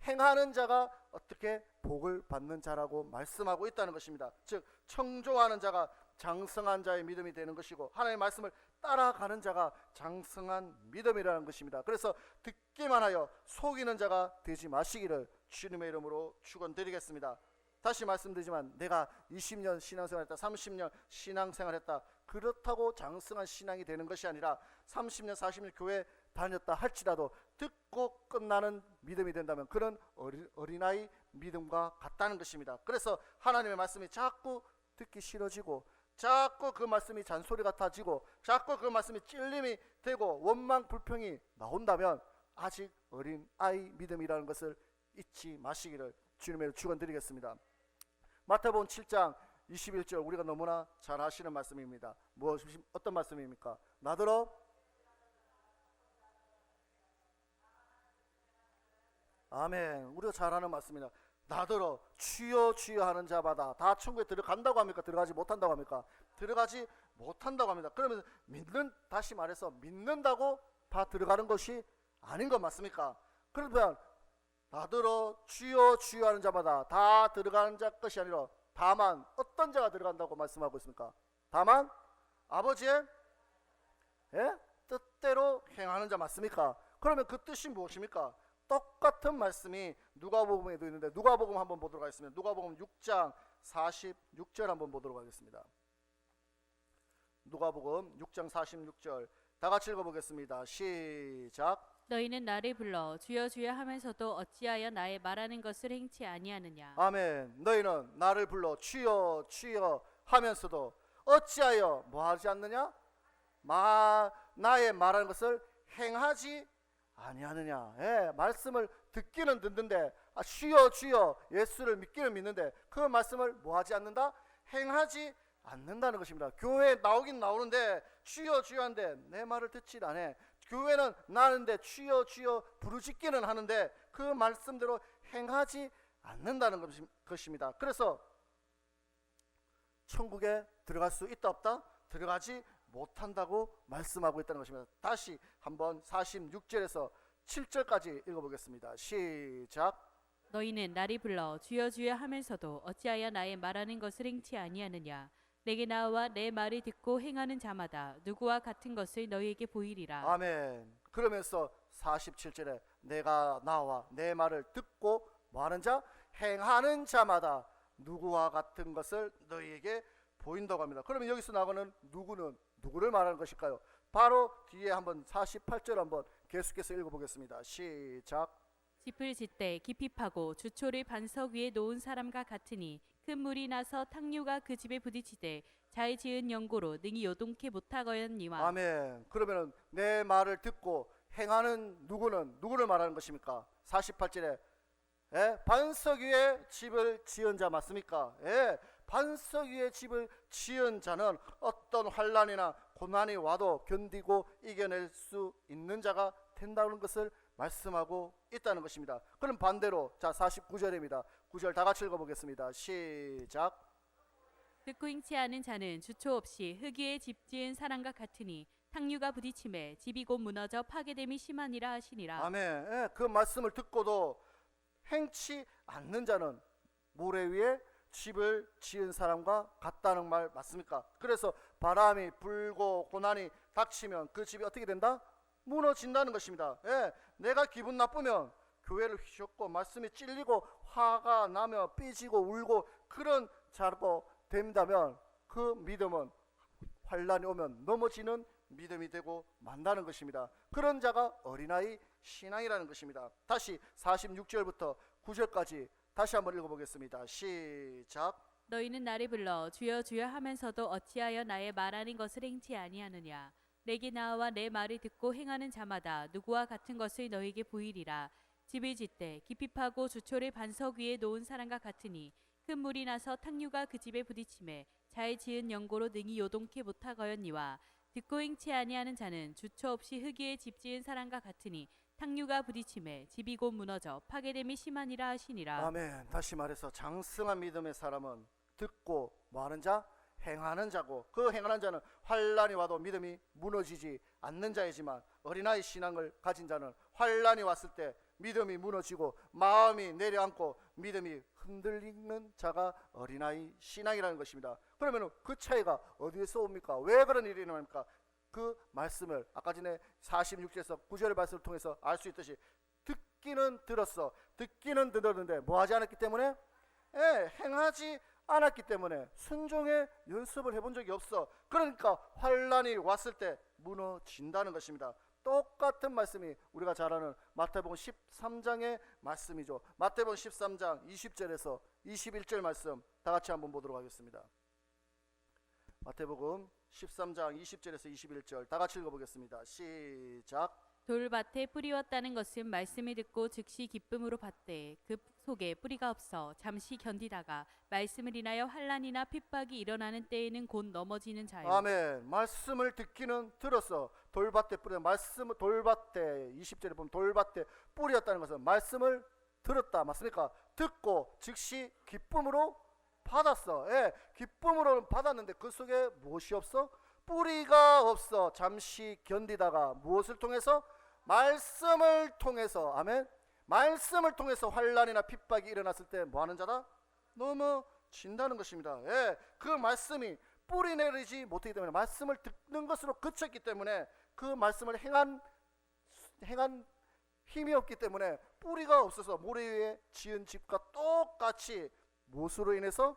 행하는 자가 어떻게 복을 받는 자라고 말씀하고 있다는 것입니다. 즉 청종하는 자가 장성한 자의 믿음이 되는 것이고 하나님의 말씀을 따라가는 자가 장성한 믿음이라는 것입니다. 그래서 듣기만 하여 속이는 자가 되지 마시기를 주님의 이름으로 축원드리겠습니다. 다시 말씀드리지만 내가 20년 신앙생활했다, 30년 신앙생활했다, 그렇다고 장성한 신앙이 되는 것이 아니라 30년 40년 교회 다녔다 할지라도 듣고 끝나는 믿음이 된다면 그런 어린아이 믿음과 같다는 것입니다. 그래서 하나님의 말씀이 자꾸 듣기 싫어지고 자꾸 그 말씀이 잔소리 같아지고 자꾸 그 말씀이 찔림이 되고 원망 불평이 나온다면 아직 어린아이 믿음이라는 것을 잊지 마시기를 주님의 축원드리겠습니다. 마태복음 7장 21절 우리가 너무나 잘 아시는 말씀입니다. 어떤 말씀입니까? 나더러 아멘. 우리가 잘 아는 말씀입니다. 나더러 주여 주여 하는 자마다 다 천국에 들어간다고 합니까? 들어가지 못한다고 합니까? 들어가지 못한다고 합니다. 그러면 다시 말해서 믿는다고 다 들어가는 것이 아닌 것 맞습니까? 그러면 나더러 주여 주여 하는 자마다 다 들어가는 자 것이 아니라 다만 어떤 자가 들어간다고 말씀하고 있습니까? 다만 아버지의 뜻대로 행하는 자 맞습니까? 그러면 그 뜻이 무엇입니까? 똑같은 말씀이 누가복음에도 있는데 누가복음 한번 보도록 하겠습니다. 누가복음 6장 46절 한번 보도록 하겠습니다. 누가복음 6장 46절 다 같이 읽어보겠습니다. 시작. 너희는 나를 불러 주여 주여 하면서도 어찌하여 나의 말하는 것을 행치 아니하느냐. 아멘. 너희는 나를 불러 주여 주여 하면서도 어찌하여 뭐하지 않느냐? 나의 말하는 것을 행하지 아니하느냐. 예, 말씀을 듣기는 듣는데 주여 주여 예수를 믿기는 믿는데 그 말씀을 뭐하지 않는다? 행하지 않는다는 것입니다. 교회에 나오긴 나오는데 주여 주여 하는데 내 말을 듣지 않아. 교회는 나는데 주여 주여 부르짖기는 하는데 그 말씀대로 행하지 않는다는 것입니다. 그래서 천국에 들어갈 수 있다 없다? 들어가지 못한다고 말씀하고 있다는 것입니다. 다시 한번 46절에서 7절까지 읽어보겠습니다. 시작. 너희는 나를 불러 주여 주여 하면서도 어찌하여 나의 말하는 것을 행치 아니하느냐. 내게 나와 내 말을 듣고 행하는 자마다 누구와 같은 것을 너희에게 보이리라. 아멘. 그러면서 47절에 내가 나와 내 말을 듣고 뭐하는 자? 행하는 자마다 누구와 같은 것을 너희에게 보인다고 합니다. 그러면 여기서 나오는 누구를 말하는 것일까요? 바로 뒤에 한번 48절 한번 계속해서 읽어보겠습니다. 시작. 짚을 짓되 깊이 파고 주초를 반석 위에 놓은 사람과 같으니 큰 물이 나서 탕류가 그 집에 부딪히되 잘 지은 연고로 능히 요동케 못하거였니와. 아멘. 그러면은 내 말을 듣고 행하는 누구를 말하는 것입니까? 48절에 반석 위에 집을 지은 자 맞습니까? 반석 위에 집을 지은 자는 어떤 환난이나 고난이 와도 견디고 이겨낼 수 있는 자가 된다는 것을 말씀하고 있다는 것입니다. 그럼 반대로 자 49절입니다. 9절 다 같이 읽어보겠습니다. 시작. 듣고 행치 않은 자는 주초 없이 흙 위에 집 지은 사람과 같으니 탕류가 부딪힘에 집이 곧 무너져 파괴됨이 심하니라 하시니라. 아멘. 그 말씀을 듣고도 행치 않는 자는 모래 위에 집을 지은 사람과 같다는 말 맞습니까? 그래서 바람이 불고 고난이 닥치면 그 집이 어떻게 된다? 무너진다는 것입니다. 내가 기분 나쁘면 교회를 휘젓고 말씀이 찔리고 화가 나며 삐지고 울고 그런 자고 된다면 그 믿음은 환난이 오면 넘어지는 믿음이 되고 만다는 것입니다. 그런 자가 어린아이 신앙이라는 것입니다. 다시 46절부터 9절까지 다시 한번 읽어보겠습니다. 시작. 너희는 나를 불러 주여 주여 하면서도 어찌하여 나의 말하는 것을 행치 아니하느냐. 내게 나와 내 말을 듣고 행하는 자마다 누구와 같은 것을 너희에게 보이리라. 집을 짓되 깊이 파고 주초를 반석 위에 놓은 사람과 같으니 큰 물이 나서 탕류가 그 집에 부딪힘에 잘 지은 연고로 능히 요동케 못하거였니와. 듣고 행치 아니하는 자는 주초 없이 흙 위에 집 지은 사람과 같으니 탕류가 부딪힘에 집이 곧 무너져 파괴됨이 심하니라 하시니라. 아멘. 다시 말해서 장성한 믿음의 사람은 듣고 뭐하는 자? 행하는 자고, 그 행하는 자는 환난이 와도 믿음이 무너지지 않는 자이지만 어린아이 신앙을 가진 자는 환난이 왔을 때 믿음이 무너지고 마음이 내려앉고 믿음이 흔들리는 자가 어린아이 신앙이라는 것입니다. 그러면 그 차이가 어디에서 옵니까? 왜 그런 일이 일어납니까? 그 말씀을 아까 전에 46절에서 9절의 말씀을 통해서 알 수 있듯이 듣기는 들었어. 듣기는 들었는데 뭐 하지 않았기 때문에? 행하지 않았기 때문에 순종의 연습을 해본 적이 없어. 그러니까 환난이 왔을 때 무너진다는 것입니다. 똑같은 말씀이 우리가 잘 아는 마태복음 13장의 말씀이죠. 마태복음 13장 20절에서 21절 말씀 다 같이 한번 보도록 하겠습니다. 마태복음 13장 20절에서 21절 다 같이 읽어보겠습니다. 시작. 돌밭에 뿌리웠다는 것은 말씀을 듣고 즉시 기쁨으로 받되 그 속에 뿌리가 없어 잠시 견디다가 말씀을 인하여 환난이나 핍박이 일어나는 때에는 곧 넘어지는 자요. 아멘. 말씀을 듣기는 들었어. 돌밭에 뿌려 말씀을 돌밭에 20절에 보면 돌밭에 뿌렸다는 것은 말씀을 들었다 맞습니까? 듣고 즉시 기쁨으로 받았어. 기쁨으로 받았는데 그 속에 무엇이 없어? 뿌리가 없어. 잠시 견디다가 무엇을 통해서? 말씀을 통해서. 아멘. 말씀을 통해서 환난이나 핍박이 일어났을 때 뭐하는 자다? 넘어진다는 것입니다. 그 말씀이 뿌리 내리지 못하기 때문에 말씀을 듣는 것으로 그쳤기 때문에 그 말씀을 행한 힘이 없기 때문에 뿌리가 없어서 모래 위에 지은 집과 똑같이 무엇으로 인해서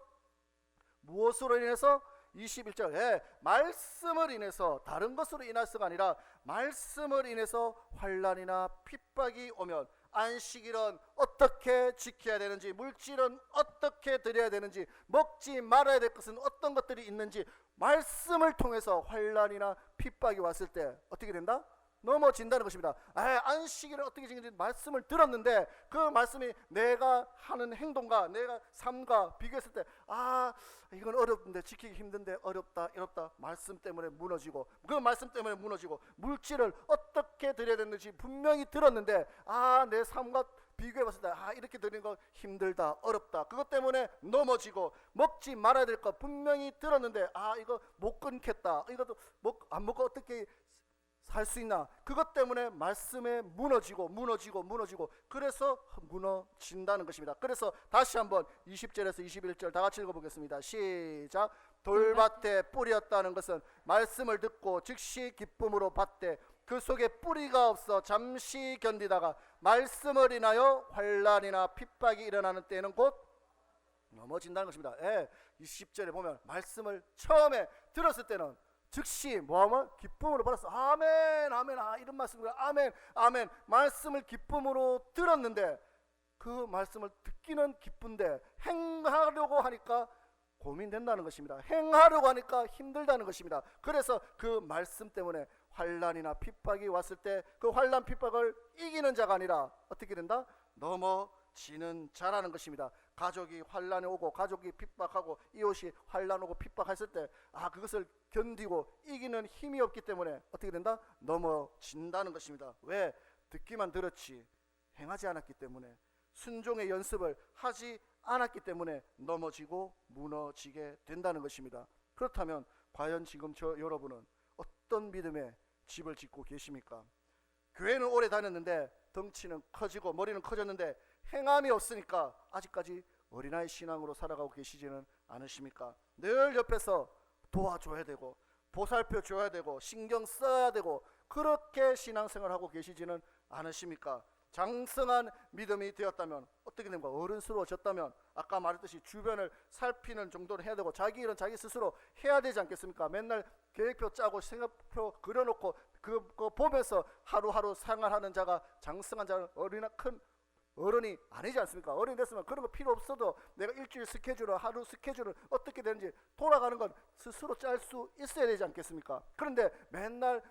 21절 말씀을 인해서 다른 것으로 인해서가 아니라 말씀을 인해서 환난이나 핍박이 오면 안식일은 어떻게 지켜야 되는지, 물질은 어떻게 드려야 되는지, 먹지 말아야 될 것은 어떤 것들이 있는지 말씀을 통해서 환난이나 핍박이 왔을 때 어떻게 된다? 넘어진다는 것입니다. 안식일을 어떻게 지키는지 말씀을 들었는데 그 말씀이 내가 하는 행동과 내가 삶과 비교했을 때 이건 어렵는데 지키기 힘든데 어렵다 말씀 때문에 무너지고 그 말씀 때문에 무너지고 물질을 어떻게 드려야 되는지 분명히 들었는데 내 삶과 비교해봤을 때 이렇게 드리는 거 힘들다 어렵다 그것 때문에 넘어지고 먹지 말아야 될 거 분명히 들었는데 이거 못 끊겠다 이것도 안 먹고 어떻게 살 수 있나 그것 때문에 말씀에 무너지고 그래서 무너진다는 것입니다. 그래서 다시 한번 20절에서 21절 다 같이 읽어보겠습니다. 시작. 돌밭에 뿌렸다는 것은 말씀을 듣고 즉시 기쁨으로 받되 그 속에 뿌리가 없어 잠시 견디다가 말씀을 인하여 환난이나 핍박이 일어나는 때에는 곧 넘어진다는 것입니다. 20절에 보면 말씀을 처음에 들었을 때는 즉시 뭐하면 기쁨으로 받았어. 아멘 이런 말씀이고요. 아멘 말씀을 기쁨으로 들었는데 그 말씀을 듣기는 기쁜데 행하려고 하니까 고민된다는 것입니다. 행하려고 하니까 힘들다는 것입니다. 그래서 그 말씀 때문에 환난이나 핍박이 왔을 때 그 환난 핍박을 이기는 자가 아니라 어떻게 된다? 넘어지는 자라는 것입니다. 가족이 환난이 오고 가족이 핍박하고 이웃이 환난 오고 핍박했을 때 그것을 견디고 이기는 힘이 없기 때문에 어떻게 된다? 넘어진다는 것입니다. 왜? 듣기만 들었지 행하지 않았기 때문에, 순종의 연습을 하지 않았기 때문에 넘어지고 무너지게 된다는 것입니다. 그렇다면 과연 지금 여러분은 어떤 믿음의 집을 짓고 계십니까? 교회는 오래 다녔는데 덩치는 커지고 머리는 커졌는데 행함이 없으니까 아직까지 어린아이 신앙으로 살아가고 계시지는 않으십니까? 늘 옆에서 도와줘야 되고 보살펴 줘야 되고 신경 써야 되고 그렇게 신앙생활하고 계시지는 않으십니까? 장성한 믿음이 되었다면 어떻게 됩니까? 어른스러워졌다면 아까 말했듯이 주변을 살피는 정도는 해야 되고 자기 일은 자기 스스로 해야 되지 않겠습니까? 맨날 계획표 짜고 생각표 그려놓고 그거 보면서 하루하루 생활하는 자가 장성한 자는 큰 어른이 아니지 않습니까? 어른이 됐으면 그런 거 필요 없어도 내가 일주일 스케줄을 하루 스케줄을 어떻게 되는지 돌아가는 건 스스로 짤 수 있어야 되지 않겠습니까? 그런데 맨날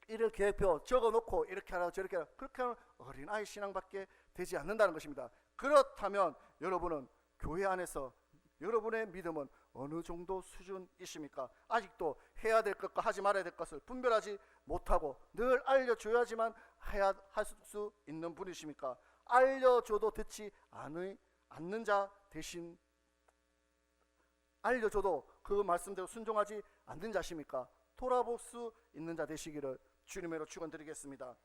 일을 계획표 적어놓고 이렇게 하라 저렇게 하라 그렇게 하는 어린아이 신앙밖에 되지 않는다는 것입니다. 그렇다면 여러분은 교회 안에서 여러분의 믿음은 어느 정도 수준이십니까? 아직도 해야 될 것과 하지 말아야 될 것을 분별하지 못하고 늘 알려줘야지만 할 수 있는 분이십니까? 알려줘도 듣지 않는 자 대신 알려줘도 그 말씀대로 순종하지 않는 자십니까? 돌아볼 수 있는 자 되시기를 주님으로 축원드리겠습니다.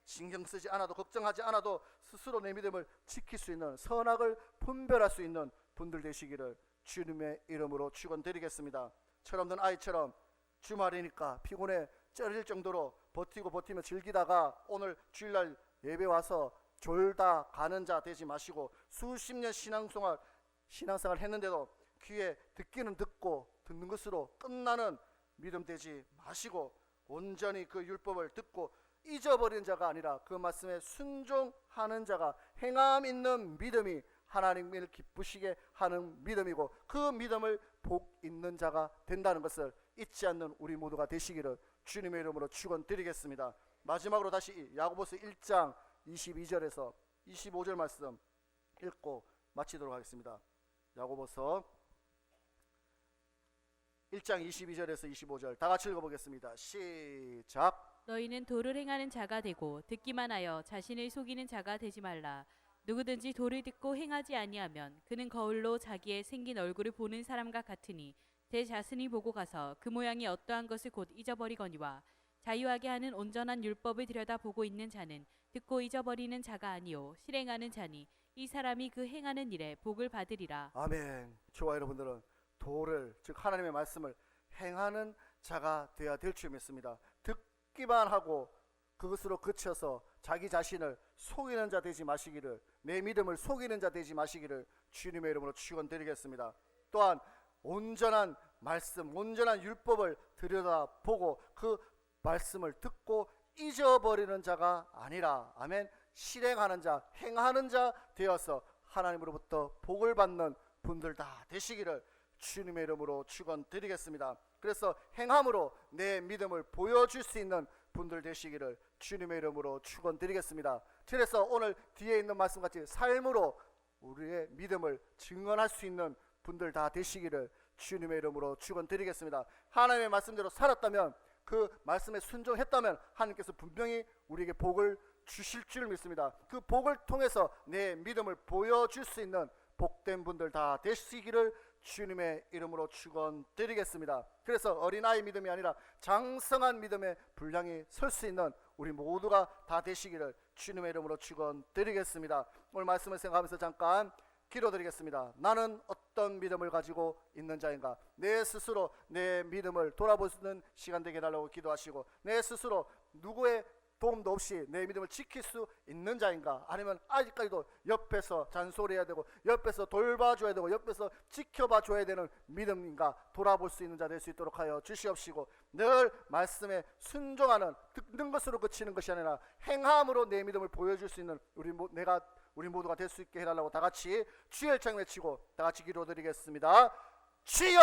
신경 쓰지 않아도 걱정하지 않아도 스스로 내 믿음을 지킬 수 있는 선악을 분별할 수 있는 분들 되시기를 주님의 이름으로 축원드리겠습니다. 철없는 아이처럼 주말이니까 피곤해 쩔릴 정도로 버티며 즐기다가 오늘 주일날 예배 와서 졸다 가는 자 되지 마시고 수십 년 신앙생활 했는데도 귀에 듣기는 듣고 듣는 것으로 끝나는 믿음 되지 마시고 온전히 그 율법을 듣고 잊어버린 자가 아니라 그 말씀에 순종하는 자가 행함 있는 믿음이 하나님을 기쁘시게 하는 믿음이고 그 믿음을 복 있는 자가 된다는 것을 잊지 않는 우리 모두가 되시기를 주님의 이름으로 축원드리겠습니다. 마지막으로 다시 야고보서 1장 22절에서 25절 말씀 읽고 마치도록 하겠습니다. 야고보서 1장 22절에서 25절 다 같이 읽어보겠습니다. 시작. 너희는 도를 행하는 자가 되고 듣기만 하여 자신을 속이는 자가 되지 말라. 누구든지 도를 듣고 행하지 아니하면 그는 거울로 자기의 생긴 얼굴을 보는 사람과 같으니 제 자신이 보고 가서 그 모양이 어떠한 것을 곧 잊어버리거니와 자유하게 하는 온전한 율법을 들여다보고 있는 자는 듣고 잊어버리는 자가 아니요 실행하는 자니 이 사람이 그 행하는 일에 복을 받으리라. 아멘. 저와 여러분들은 도를 즉 하나님의 말씀을 행하는 자가 되어야 될 줄 믿습니다. 듣기만 하고 그것으로 그쳐서 자기 자신을 속이는 자 되지 마시기를, 내 믿음을 속이는 자 되지 마시기를 주님의 이름으로 축원드리겠습니다. 또한 온전한 말씀, 온전한 율법을 들여다보고 그 말씀을 듣고 잊어버리는 자가 아니라 아멘 실행하는 자, 행하는 자 되어서 하나님으로부터 복을 받는 분들 다 되시기를 주님의 이름으로 축원드리겠습니다. 그래서 행함으로 내 믿음을 보여줄 수 있는 분들 되시기를 주님의 이름으로 축원드리겠습니다. 그래서 오늘 뒤에 있는 말씀같이 삶으로 우리의 믿음을 증언할 수 있는 분들 다 되시기를 주님의 이름으로 축원드리겠습니다. 하나님의 말씀대로 살았다면 그 말씀에 순종했다면 하나님께서 분명히 우리에게 복을 주실 줄 믿습니다. 그 복을 통해서 내 믿음을 보여줄 수 있는 복된 분들 다 되시기를 주님의 이름으로 축원드리겠습니다. 그래서 어린아이 믿음이 아니라 장성한 믿음의 분량이 설 수 있는 우리 모두가 다 되시기를 주님의 이름으로 축원드리겠습니다. 오늘 말씀을 생각하면서 잠깐 기도드리겠습니다. 나는 어떤 믿음을 가지고 있는 자인가? 내 스스로 내 믿음을 돌아보는 시간 되게 해달라고 기도하시고 내 스스로 누구의 도움도 없이 내 믿음을 지킬 수 있는 자인가? 아니면 아직까지도 옆에서 잔소리해야 되고 옆에서 돌봐줘야 되고 옆에서 지켜봐 줘야 되는 믿음인가? 돌아볼 수 있는 자 될 수 있도록 하여 주시옵시고 늘 말씀에 순종하는 듣는 것으로 그치는 것이 아니라 행함으로 내 믿음을 보여줄 수 있는 우리 모두가 될 수 있게 해달라고 다 같이 주의 일창 외치고 다 같이 기도드리겠습니다. 주여!